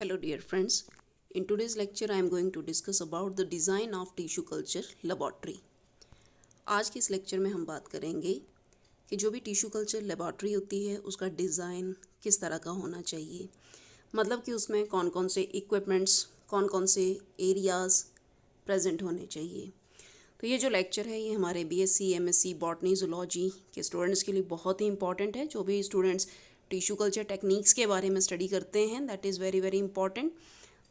Hello dear friends. In today's lecture I am going to discuss about the design of tissue culture laboratory. आज के इस lecture में हम बात करेंगे कि जो भी टिश्यू कल्चर लेबॉर्ट्री होती है उसका डिज़ाइन किस तरह का होना चाहिए, मतलब कि उसमें कौन कौन से इक्विपमेंट्स, कौन कौन से एरियाज़ प्रेजेंट होने चाहिए। तो ये जो लेक्चर है ये हमारे बीएससी, एमएससी, बॉटनी, जूलॉजी के स्टूडेंट्स के लिए बहुत ही इंपॉर्टेंट है। जो भी स्टूडेंट्स टिश्यू कल्चर टेक्निक्स के बारे में स्टडी करते हैं, that is very very important.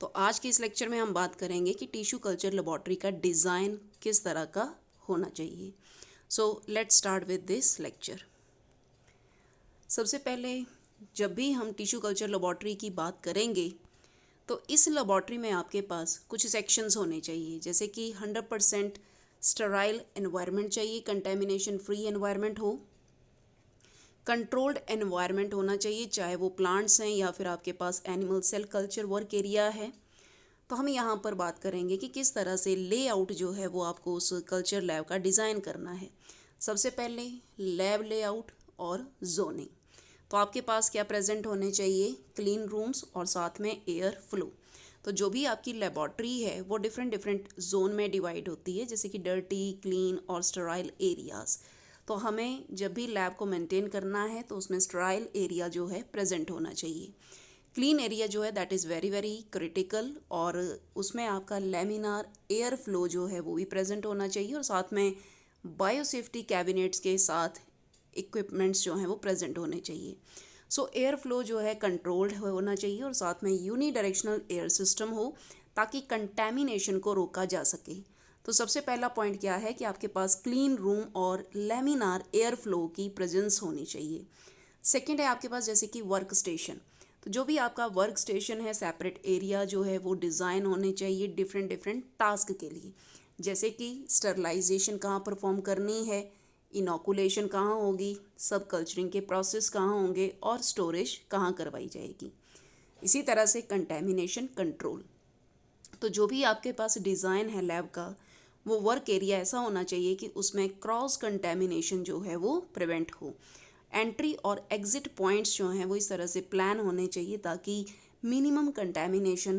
तो आज के इस लेक्चर में हम बात करेंगे कि टिश्यू कल्चर लेबॉर्ट्री का डिज़ाइन किस तरह का होना चाहिए। So let's start with this lecture. सबसे पहले जब भी हम टिश्यू कल्चर लेबॉर्ट्री की बात करेंगे तो इस लेबॉर्ट्री में आपके पास कुछ सेक्शंस होने चाहिए, जैसे कि 100% स्टराइल एनवायरनमेंट चाहिए, कंटेमिनेशन फ्री एनवायरनमेंट हो, कंट्रोल्ड एनवायरनमेंट होना चाहिए, चाहे वो प्लांट्स हैं या फिर आपके पास animal cell culture work area है। तो हम यहाँ पर बात करेंगे कि किस तरह से लेआउट जो है वो आपको उस कल्चर लैब का डिज़ाइन करना है। सबसे पहले लैब लेआउट और जोनिंग। तो आपके पास क्या प्रेजेंट होने चाहिए, क्लीन रूम्स और साथ में एयर फ्लो। तो जो भी आपकी लेबॉर्ट्री है वो डिफरेंट डिफरेंट जोन में डिवाइड होती है, जैसे कि डर्टी, क्लीन और स्टराइल एरियाज़। तो हमें जब भी लैब को मेंटेन करना है तो उसमें स्टराइल एरिया जो है प्रेजेंट होना चाहिए। क्लीन एरिया जो है that is very very critical, और उसमें आपका लेमिनार एयर फ्लो जो है वो भी प्रेजेंट होना चाहिए, और साथ में बायोसेफ्टी कैबिनेट्स के साथ इक्विपमेंट्स जो हैं वो प्रेजेंट होने चाहिए। सो एयर फ्लो जो है कंट्रोल्ड होना चाहिए और साथ में यूनी डायरेक्शनल एयर सिस्टम हो ताकि कंटेमिनेशन को रोका जा सके। तो सबसे पहला पॉइंट क्या है कि आपके पास क्लीन रूम और लेमिनार एयर फ्लो की प्रेजेंस होनी चाहिए। सेकेंड है आपके पास जैसे कि वर्क स्टेशन। तो जो भी आपका वर्क स्टेशन है, सेपरेट एरिया जो है वो डिज़ाइन होने चाहिए डिफरेंट डिफरेंट टास्क के लिए, जैसे कि स्टरलाइजेशन कहाँ परफॉर्म करनी है, इनोकुलेशन कहाँ होगी, सब कल्चरिंग के प्रोसेस कहाँ होंगे और स्टोरेज कहाँ करवाई जाएगी। इसी तरह से कंटेमिनेशन कंट्रोल। तो जो भी आपके पास डिज़ाइन है लैब का, वो वर्क एरिया ऐसा होना चाहिए कि उसमें क्रॉस कंटेमिनेशन जो है वो प्रिवेंट हो। एंट्री और एग्ज़िट पॉइंट्स जो हैं वो इस तरह से प्लान होने चाहिए ताकि मिनिमम कंटेमिनेशन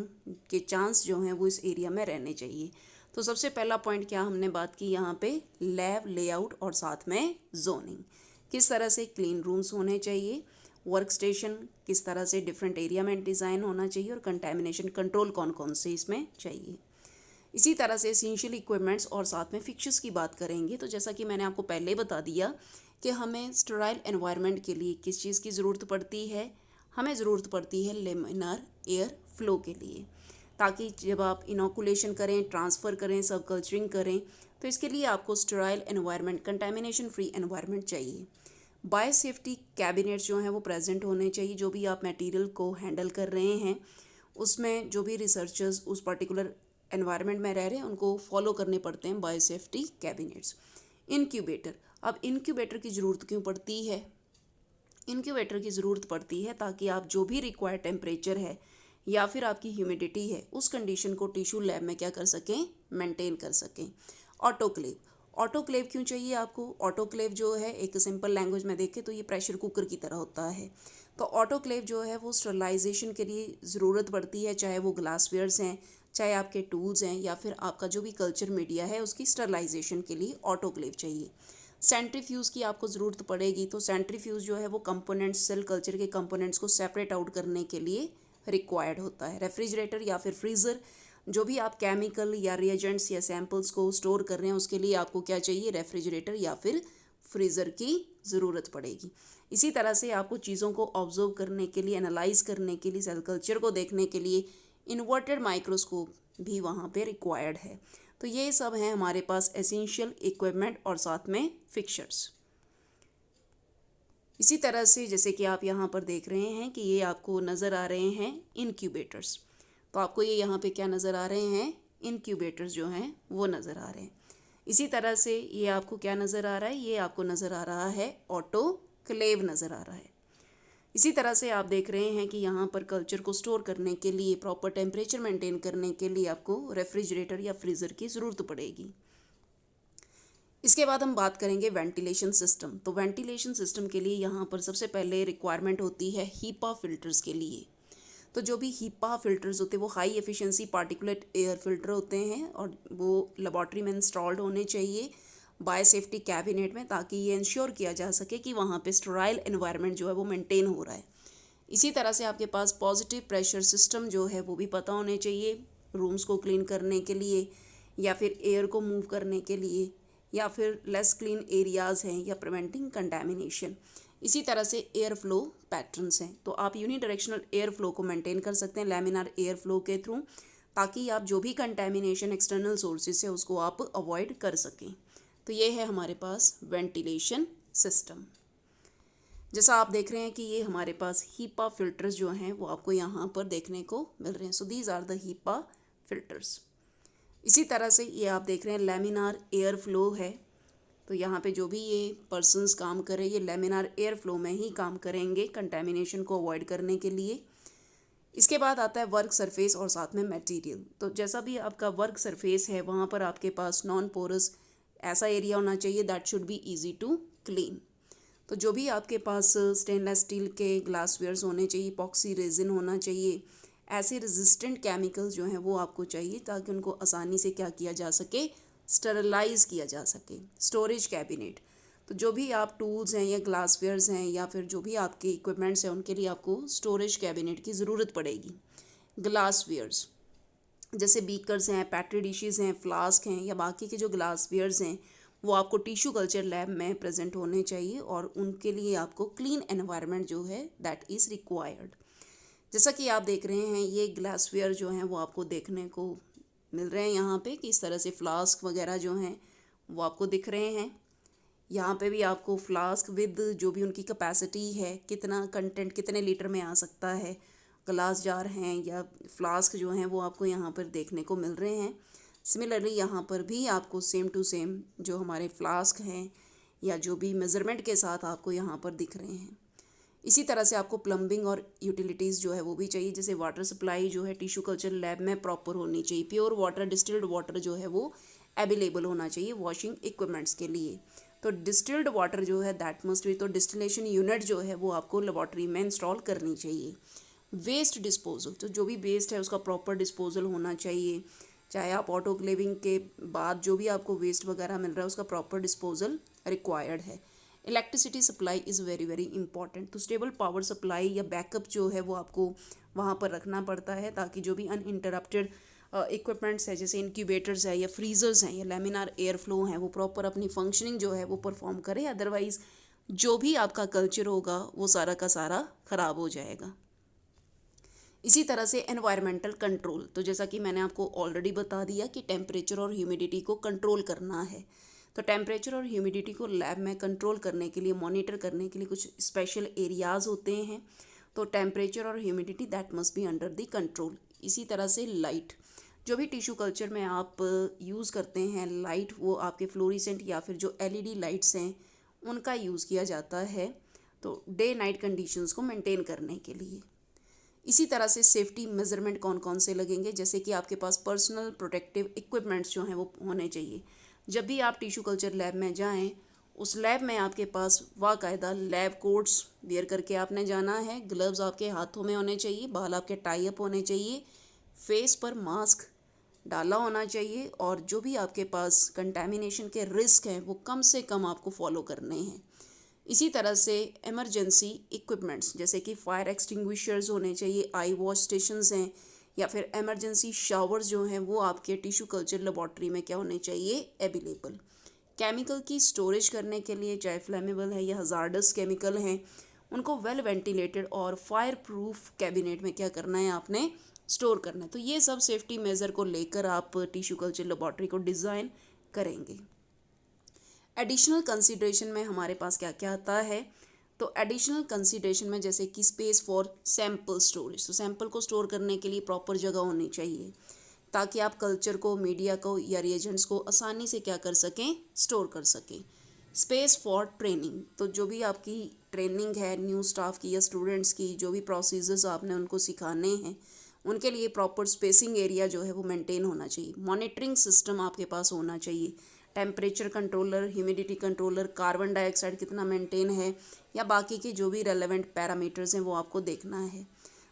के चांस जो हैं वो इस एरिया में रहने चाहिए। तो सबसे पहला पॉइंट क्या हमने बात की यहाँ पे, लैब लेआउट और साथ में जोनिंग। किस तरह से क्लीन रूम्स होने चाहिए, वर्क स्टेशन किस तरह से डिफरेंट एरिया में डिज़ाइन होना चाहिए, और कंटेमिनेशन कंट्रोल कौन कौन से इसमें चाहिए। इसी तरह से एसेंशियल इक्विपमेंट्स और साथ में फिक्चर्स की बात करेंगे। तो जैसा कि मैंने आपको पहले ही बता दिया कि हमें स्टेराइल एनवायरनमेंट के लिए किस चीज़ की ज़रूरत पड़ती है, हमें ज़रूरत पड़ती है लेमिनार एयर फ्लो के लिए, ताकि जब आप इनोकुलेशन करें, ट्रांसफ़र करें, सब कल्चरिंग करें, तो इसके लिए आपको sterile environment, contamination free environment चाहिए। बायोसेफ्टी कैबिनेट्स जो हैं वो प्रेजेंट होने चाहिए। जो भी आप मटेरियल को हैंडल कर रहे हैं उसमें जो भी रिसर्चर्स उस पर्टिकुलर एनवायरनमेंट में रह रहे हैं उनको फॉलो करने पड़ते हैं बायोसेफ्टी कैबिनेट्स। इनक्यूबेटर, अब इनक्यूबेटर की ज़रूरत क्यों पड़ती है? इनक्यूबेटर की ज़रूरत पड़ती है ताकि आप जो भी रिक्वायर्ड टेम्परेचर है या फिर आपकी ह्यूमिडिटी है उस कंडीशन को टिश्यू लैब में क्या कर सकें, मेंटेन कर सकें। ऑटोक्लेव, ऑटोक्लेव क्यों चाहिए आपको? ऑटोक्लेव जो है एक सिंपल लैंग्वेज में देखें तो ये प्रेशर कुकर की तरह होता है। तो ऑटोक्लेव जो है वो स्टरलाइजेशन के लिए ज़रूरत पड़ती है, चाहे वो ग्लासवेयर्स हैं, चाहे आपके टूल्स हैं, या फिर आपका जो भी कल्चर मीडिया है उसकी स्टरलाइजेशन के लिए ऑटोक्लेव चाहिए। सेंट्रीफ्यूज़ की आपको ज़रूरत पड़ेगी। तो सेंट्रीफ्यूज़ जो है वो कंपोनेंट्स, सेल कल्चर के कंपोनेंट्स को सेपरेट आउट करने के लिए रिक्वायर्ड होता है। रेफ्रिजरेटर या फिर फ्रीज़र, जो भी आप केमिकल या रिएजेंट्स या सैंपल्स को स्टोर कर रहे हैं उसके लिए आपको क्या चाहिए, रेफ्रिजरेटर या फिर फ्रीज़र की ज़रूरत पड़ेगी। इसी तरह से आपको चीज़ों को ऑब्जर्व करने के लिए, एनालाइज करने के लिए, सेल कल्चर को देखने के लिए इन्वर्टेड माइक्रोस्कोप भी वहाँ पे रिक्वायर्ड है। तो ये सब हैं हमारे पास एसेंशियल इक्विपमेंट और साथ में फिक्चर्स। इसी तरह से जैसे कि आप यहाँ पर देख रहे हैं कि ये आपको नज़र आ रहे हैं इनक्यूबेटर्स। तो आपको ये यहाँ पे क्या नज़र आ रहे हैं, इनक्यूबेटर्स जो हैं वो नज़र आ रहे हैं। इसी तरह से ये आपको क्या नज़र आ रहा है, ये आपको नज़र आ रहा है ऑटोक्लेव नज़र आ रहा है। इसी तरह से आप देख रहे हैं कि यहाँ पर कल्चर को स्टोर करने के लिए, प्रॉपर टेम्परेचर मेंटेन करने के लिए आपको रेफ्रिजरेटर या फ्रीज़र की ज़रूरत पड़ेगी। इसके बाद हम बात करेंगे वेंटिलेशन सिस्टम। तो वेंटिलेशन सिस्टम के लिए यहाँ पर सबसे पहले रिक्वायरमेंट होती है हीपा फिल्टर्स के लिए। तो जो भी हीपा फिल्टर्स होते हैं वो high efficiency particulate air filter होते हैं और वो लेबॉर्ट्री में इंस्टॉल्ड होने चाहिए बायोसेफ्टी कैबिनेट में, ताकि ये इंश्योर किया जा सके कि वहाँ पे स्टेराइल एनवायरनमेंट जो है वो मेंटेन हो रहा है। इसी तरह से आपके पास पॉजिटिव प्रेशर सिस्टम जो है वो भी पता होने चाहिए रूम्स को क्लीन करने के लिए, या फिर एयर को मूव करने के लिए, या फिर लेस क्लीन एरियाज़ हैं, या प्रिवेंटिंग कंटेमिनेशन। इसी तरह से एयर फ्लो पैटर्न्स हैं, तो आप यूनिडायरेक्शनल एयर फ्लो को मेंटेन कर सकते हैं लैमिनार एयर फ्लो के थ्रू, ताकि आप जो भी कंटेमिनेशन एक्सटर्नल सोर्सेज है उसको आप अवॉइड कर सकें। तो ये है हमारे पास वेंटिलेशन सिस्टम। जैसा आप देख रहे हैं कि ये हमारे पास हीपा फिल्टर्स जो हैं वो आपको यहाँ पर देखने को मिल रहे हैं। So these are the HEPA filters. इसी तरह से ये आप देख रहे हैं लैमिनार एयर फ्लो है, तो यहाँ पे जो भी ये पर्सन्स काम कर रहे हैं ये लैमिनार एयर फ्लो में ही काम करेंगे कंटेमिनेशन को अवॉइड करने के लिए। इसके बाद आता है वर्क सरफेस और साथ में मटेरियल। तो जैसा भी आपका वर्क सरफेस है वहाँ पर आपके पास नॉन पोरस ऐसा एरिया होना चाहिए that should be easy to clean. तो जो भी आपके पास स्टेनलेस स्टील के ग्लासवेयर्स होने चाहिए, इपॉक्सी रेजिन होना चाहिए, ऐसे रेजिस्टेंट केमिकल्स जो हैं वो आपको चाहिए ताकि उनको आसानी से क्या किया जा सके, स्टरलाइज किया जा सके। स्टोरेज कैबिनेट, तो जो भी आप टूल्स हैं या ग्लासवेयर्स हैं या फिर जो भी आपके इक्विपमेंट्स हैं उनके लिए आपको स्टोरेज कैबिनेट की ज़रूरत पड़ेगी। ग्लासवेयर्स जैसे बीकर्स हैं, पैट्री डिशेस हैं, फ्लास्क हैं, या बाकी के जो ग्लासवेयर्स हैं वो आपको टिश्यू कल्चर लैब में प्रेजेंट होने चाहिए और उनके लिए आपको क्लीन एनवायरनमेंट जो है दैट इज़ रिक्वायर्ड। जैसा कि आप देख रहे हैं ये ग्लासवेयर जो हैं वो आपको देखने को मिल रहे हैं यहाँ पे, कि इस तरह से फ्लास्क वगैरह जो हैं वो आपको दिख रहे हैं। यहाँ पे भी आपको फ्लास्क विद जो भी उनकी कैपेसिटी है, कितना कंटेंट कितने लीटर में आ सकता है, ग्लास जार हैं या फ्लास्क जो हैं वो आपको यहाँ पर देखने को मिल रहे हैं। सिमिलरली यहाँ पर भी आपको सेम टू सेम जो हमारे फ्लास्क हैं या जो भी मेज़रमेंट के साथ आपको यहाँ पर दिख रहे हैं। इसी तरह से आपको प्लम्बिंग और यूटिलिटीज़ जो है वो भी चाहिए, जैसे वाटर सप्लाई जो है टिश्यू कल्चर लैब में प्रॉपर होनी चाहिए। प्योर वाटर, डिस्टिल्ड वाटर जो है वो अवेलेबल होना चाहिए वॉशिंग इक्विपमेंट्स के लिए। तो डिस्टिल्ड वाटर जो है दैट मस्ट बी, तो डिस्टिलेशन यूनिट जो है वो आपको लेबॉर्ट्री में इंस्टॉल करनी चाहिए। वेस्ट डिस्पोजल, तो जो भी वेस्ट है उसका प्रॉपर डिस्पोजल होना चाहिए, चाहे आप ऑटोक्लेविंग के बाद जो भी आपको वेस्ट वगैरह मिल रहा है उसका प्रॉपर डिस्पोजल रिक्वायर्ड है। Electricity supply is very very important, तो स्टेबल पावर सप्लाई या बैकअप जो है वो आपको वहाँ पर रखना पड़ता है ताकि जो भी अनइंटरप्टेड इक्विपमेंट्स है जैसे इंक्यूबेटर्स है या फ्रीज़र्स हैं या लैमिनार एयर फ्लो हैं वो प्रॉपर अपनी फंक्शनिंग जो है वो परफॉर्म करे, अदरवाइज़ जो भी आपका कल्चर होगा वो सारा का सारा ख़राब हो जाएगा। इसी तरह से एनवायरमेंटल कंट्रोल, तो जैसा कि मैंने आपको ऑलरेडी बता दिया कि टेम्परेचर और ह्यूमिडिटी को कंट्रोल करना है। तो टेम्परेचर और ह्यूमिडिटी को लैब में कंट्रोल करने के लिए, मॉनिटर करने के लिए कुछ स्पेशल एरियाज़ होते हैं। तो टेम्परेचर और humidity that must be under the control. इसी तरह से लाइट, जो भी टिश्यू कल्चर में आप यूज़ करते हैं लाइट, वो आपके फ्लोरिसेंट या फिर जो LED लाइट्स हैं उनका यूज़ किया जाता है, तो डे नाइट कंडीशंस को मेंटेन करने के लिए। इसी तरह से सेफ्टी मेजरमेंट कौन कौन से लगेंगे, जैसे कि आपके पास पर्सनल प्रोटेक्टिव इक्विपमेंट्स जो हैं वो होने चाहिए। जब भी आप टिश्यू कल्चर लैब में जाएं उस लैब में आपके पास बाकायदा लैब कोट्स वेयर करके आपने जाना है, ग्लव्स आपके हाथों में होने चाहिए, बाल आपके टाई अप होने चाहिए, फेस पर मास्क डाला होना चाहिए और जो भी आपके पास कंटेमिनेशन के रिस्क हैं वो कम से कम आपको फॉलो करने हैं। इसी तरह से इमरजेंसी इक्विपमेंट्स जैसे कि फायर एक्सटिंग्विशर्स होने चाहिए, आई वॉश स्टेशंस हैं या फिर इमरजेंसी शावर्स जो हैं वो आपके टिश्यू कल्चर लेबॉर्ट्री में क्या होने चाहिए, अवेलेबल। केमिकल की स्टोरेज करने के लिए चाहे फ्लेमेबल है या हजार्डस केमिकल हैं उनको वेल वेंटिलेटेड और फायर प्रूफ कैबिनेट में क्या करना है, आपने स्टोर करना है। तो ये सब सेफ्टी मेज़र को लेकर आप टिश्यू कल्चर लेबॉर्ट्री को डिज़ाइन करेंगे। एडिशनल कंसीडरेशन में हमारे पास क्या क्या आता है, तो एडिशनल कंसीडरेशन में जैसे कि स्पेस फॉर सैम्पल स्टोरेज, तो सैम्पल को स्टोर करने के लिए प्रॉपर जगह होनी चाहिए ताकि आप कल्चर को, मीडिया को या रिएजेंट्स को आसानी से क्या कर सकें, स्टोर कर सकें। स्पेस फॉर ट्रेनिंग, तो जो भी आपकी ट्रेनिंग है न्यू स्टाफ की या स्टूडेंट्स की, जो भी प्रोसीजर्स आपने उनको सिखाने हैं उनके लिए प्रॉपर स्पेसिंग एरिया जो है वो मेंटेन होना चाहिए। मॉनिटरिंग सिस्टम आपके पास होना चाहिए, temperature controller, humidity controller, carbon dioxide कितना मेंटेन है या बाकी के जो भी रेलेवेंट पैरामीटर्स हैं वो आपको देखना है।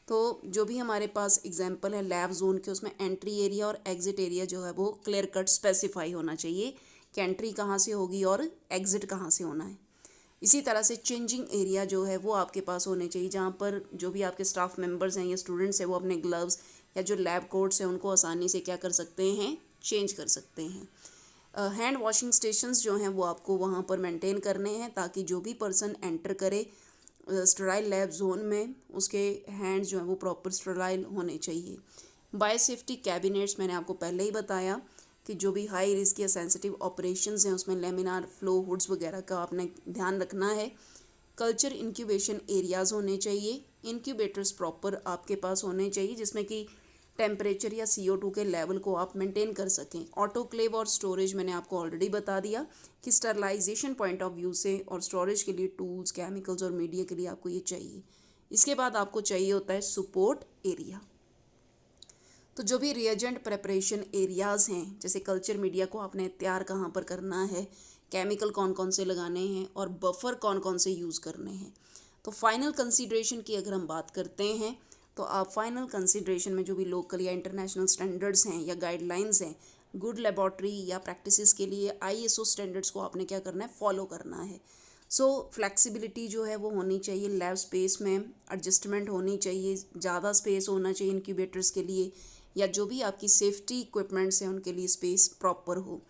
तो जो भी हमारे पास एग्जाम्पल है लैब जोन के, उसमें एंट्री एरिया और एग्ज़िट एरिया जो है वो क्लियर कट स्पेसिफाई होना चाहिए कि एंट्री कहाँ से होगी और एग्ज़िट कहाँ से होना है। इसी तरह से चेंजिंग एरिया जो है वो आपके पास होने चाहिए, जहाँ पर जो भी आपके स्टाफ मेंबर्स हैं या स्टूडेंट्स हैं वो अपने ग्लव्स या जो लैब कोट्स हैं उनको आसानी से क्या कर सकते हैं, चेंज कर सकते हैं। हैंड वॉशिंग स्टेशंस जो हैं वो आपको वहाँ पर मेंटेन करने हैं, ताकि जो भी पर्सन एंटर करे स्टेराइल लैब जोन में उसके हैंड्स जो हैं वो प्रॉपर स्टेराइल होने चाहिए। बायो सेफ्टी कैबिनेट्स मैंने आपको पहले ही बताया कि जो भी हाई रिस्क या सेंसिटिव ऑपरेशंस हैं उसमें लेमिनार फ्लो हुड्स वगैरह का आपने ध्यान रखना है। कल्चर इंक्यूबेशन एरियाज़ होने चाहिए, इंक्यूबेटर्स प्रॉपर आपके पास होने चाहिए जिसमें कि टेम्परेचर या CO2 के लेवल को आप मेंटेन कर सकें। ऑटोक्लेव और स्टोरेज मैंने आपको ऑलरेडी बता दिया कि स्टरलाइजेशन पॉइंट ऑफ व्यू से और स्टोरेज के लिए टूल्स, केमिकल्स और मीडिया के लिए आपको ये चाहिए। इसके बाद आपको चाहिए होता है सपोर्ट एरिया। तो जो भी रिएजेंट प्रेपरेशन एरियाज़ हैं, जैसे कल्चर मीडिया को आपने तैयार कहाँ पर करना है, केमिकल कौन कौन से लगाने हैं और बफर कौन कौन से यूज़ करने हैं। तो फाइनल कंसीडरेशन की अगर हम बात करते हैं तो आप फाइनल कंसीडरेशन में जो भी लोकल या इंटरनेशनल स्टैंडर्ड्स हैं या गाइडलाइंस हैं गुड लेबॉर्ट्री या प्रैक्टिसेस के लिए ISO स्टैंडर्ड्स को आपने क्या करना है, फॉलो करना है। सो फ्लेक्सिबिलिटी जो है वो होनी चाहिए, लैब स्पेस में एडजस्टमेंट होनी चाहिए, ज़्यादा स्पेस होना चाहिए इनक्यूबेटर्स के लिए, या जो भी आपकी सेफ्टी इक्विपमेंट्स हैं उनके लिए स्पेस प्रॉपर हो।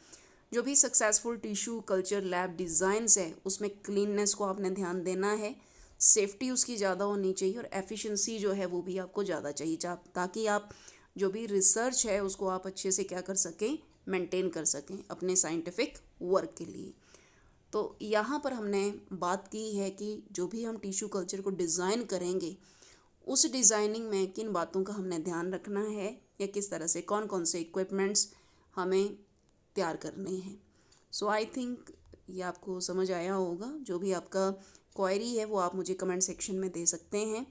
जो भी successful tissue culture lab designs है उसमें क्लीननेस को आपने ध्यान देना है, सेफ्टी उसकी ज़्यादा होनी चाहिए और एफिशिएंसी जो है वो भी आपको ज़्यादा चाहिए, ताकि आप जो भी रिसर्च है उसको आप अच्छे से क्या कर सकें, मेंटेन कर सकें अपने साइंटिफिक वर्क के लिए। तो यहाँ पर हमने बात की है कि जो भी हम टिश्यू कल्चर को डिज़ाइन करेंगे उस डिज़ाइनिंग में किन बातों का हमने ध्यान रखना है या किस तरह से कौन कौन से इक्विपमेंट्स हमें तैयार करने हैं। सो आई थिंक ये आपको समझ आया होगा। जो भी आपका क्वेरी है वो आप मुझे कमेंट सेक्शन में दे सकते हैं।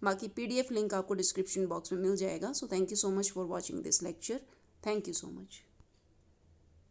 बाकी PDF लिंक आपको डिस्क्रिप्शन बॉक्स में मिल जाएगा। So thank you so much for watching this lecture. Thank you so much.